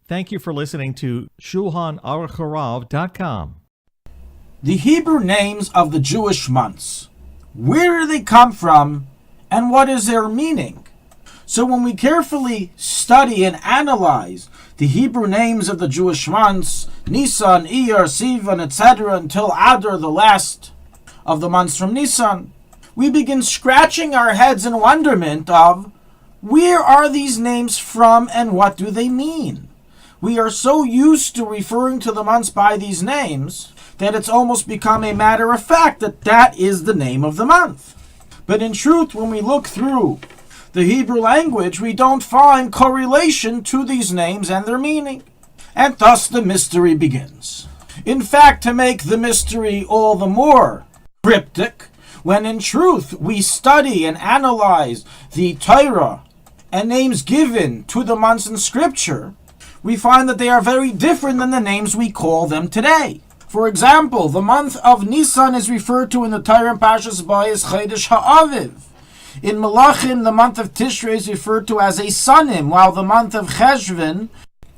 Thank you for listening to Shulchanaruchharav.com. The Hebrew names of the Jewish months. Where do they come from, and what is their meaning? So when we carefully study and analyze the Hebrew names of the Jewish months, Nisan, Iyar, Sivan, etc., until Adar, the last of the months from Nisan, we begin scratching our heads in wonderment of where are these names from and what do they mean? We are so used to referring to the months by these names that it's almost become a matter of fact that that is the name of the month. But in truth, when we look through the Hebrew language, we don't find correlation to these names and their meaning. And thus the mystery begins. In fact, to make the mystery all the more cryptic, when in truth we study and analyze the Torah and names given to the months in Scripture, we find that they are very different than the names we call them today. For example, the month of Nisan is referred to in the Torah and Parshas Bo as Chodesh Ha'aviv. In Malachim, the month of Tishrei is referred to as a Sanim, while the month of Cheshvan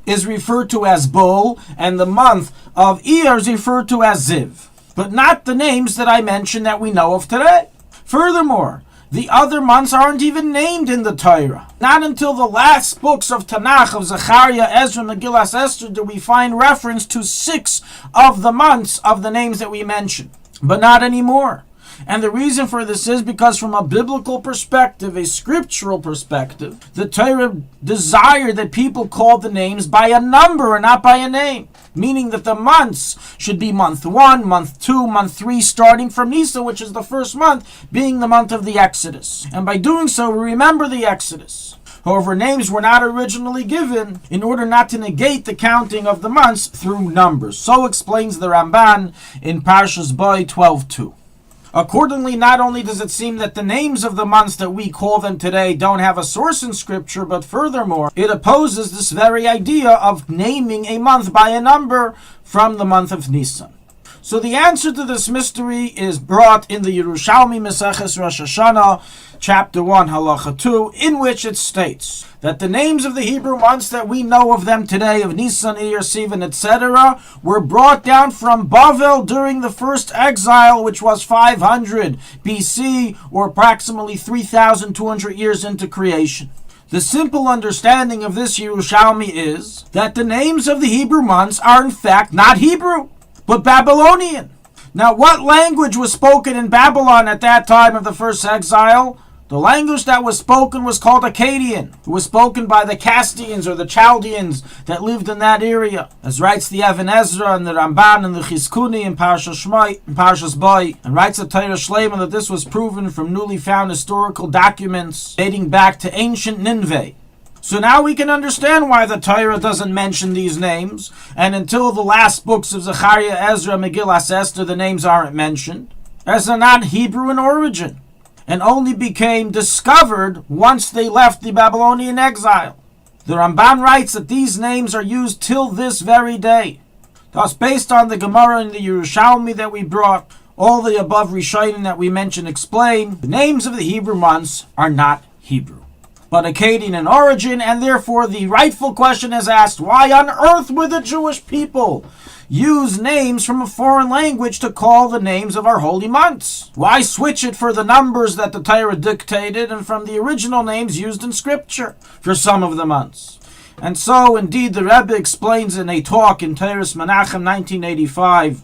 is referred to as Bol, and the month of Iyar is referred to as Ziv. But not the names that I mentioned that we know of today. Furthermore, the other months aren't even named in the Torah. Not until the last books of Tanakh, of Zechariah, Ezra, Megillas Esther, do we find reference to 6 of the months of the names that we mentioned. But not anymore. And the reason for this is because from a biblical perspective, a scriptural perspective, the Torah desired that people call the names by a number and not by a name. Meaning that the months should be month 1, month 2, month 3, starting from Nisan, which is the first month, being the month of the Exodus. And by doing so, we remember the Exodus. However, names were not originally given in order not to negate the counting of the months through numbers. So explains the Ramban in Parshas Bo 12:2. Accordingly, not only does it seem that the names of the months that we call them today don't have a source in Scripture, but furthermore, it opposes this very idea of naming a month by a number from the month of Nisan. So the answer to this mystery is brought in the Yerushalmi Maseches Rosh Hashanah, chapter 1, halacha 2, in which it states that the names of the Hebrew months that we know of them today, of Nisan, Iyar, Sivan, etc., were brought down from Bavel during the first exile, which was 500 BC, or approximately 3,200 years into creation. The simple understanding of this Yerushalmi is that the names of the Hebrew months are in fact not Hebrew, but Babylonian. Now, what language was spoken in Babylon at that time of the first exile? The language that was spoken was called Akkadian. It was spoken by the Chaldeans or the Chaldeans that lived in that area. As writes the Even Ezra and the Ramban and the Chizkuni in Parshas Bo, and writes the Torah Shlema that this was proven from newly found historical documents dating back to ancient Nineveh. So now we can understand why the Torah doesn't mention these names, and until the last books of Zechariah, Ezra, Megillas Esther, the names aren't mentioned, as they're not Hebrew in origin, and only became discovered once they left the Babylonian exile. The Ramban writes that these names are used till this very day. Thus, based on the Gemara and the Yerushalmi that we brought, all the above Rishonim that we mentioned explain, the names of the Hebrew months are not Hebrew, but Akkadian in origin, and therefore the rightful question is asked, why on earth would the Jewish people use names from a foreign language to call the names of our holy months? Why switch it for the numbers that the Torah dictated and from the original names used in Scripture for some of the months? And so, indeed, the Rebbe explains in a talk in Toras Menachem 1985,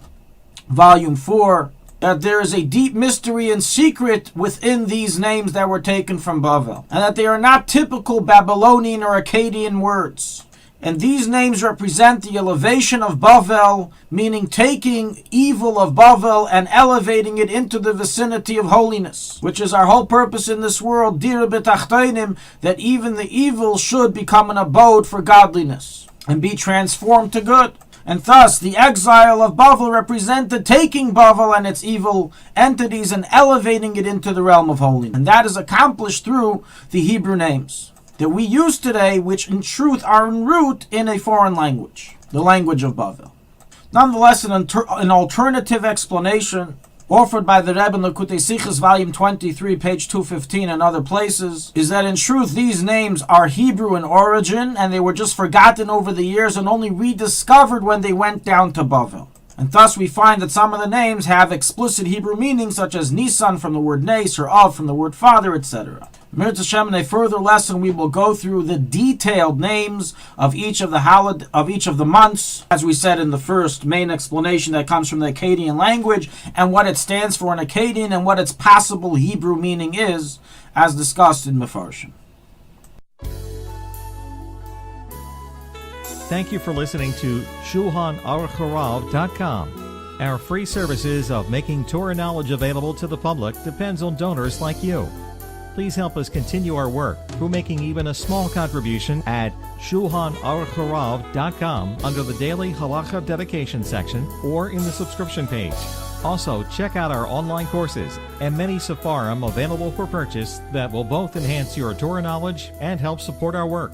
Volume 4, that there is a deep mystery and secret within these names that were taken from Bavel, and that they are not typical Babylonian or Akkadian words. And these names represent the elevation of Bavel, meaning taking evil of Bavel and elevating it into the vicinity of holiness, which is our whole purpose in this world, Dira B'Tachtainim, that even the evil should become an abode for godliness and be transformed to good. And thus, the exile of Bavel represented taking Bavel and its evil entities and elevating it into the realm of holiness. And that is accomplished through the Hebrew names that we use today, which in truth are en route in a foreign language, the language of Bavel. Nonetheless, an alternative explanation offered by the Rebbe in Likutei Sichos, volume 23, page 215, and other places, is that in truth these names are Hebrew in origin, and they were just forgotten over the years and only rediscovered when they went down to Bavel. And thus we find that some of the names have explicit Hebrew meanings, such as Nisan from the word Nes, or Av from the word father, etc. Mirz Hashem, in a further lesson, we will go through the detailed names of each of the months, as we said in the first main explanation that comes from the Akkadian language, and what it stands for in Akkadian, and what its possible Hebrew meaning is, as discussed in Mefarshim. Thank you for listening to Shulchanaruchharav.com. Our free services of making Torah knowledge available to the public depends on donors like you. Please help us continue our work through making even a small contribution at Shulchanaruchharav.com under the Daily Halacha Dedication section or in the subscription page. Also, check out our online courses and many Sefarim available for purchase that will both enhance your Torah knowledge and help support our work.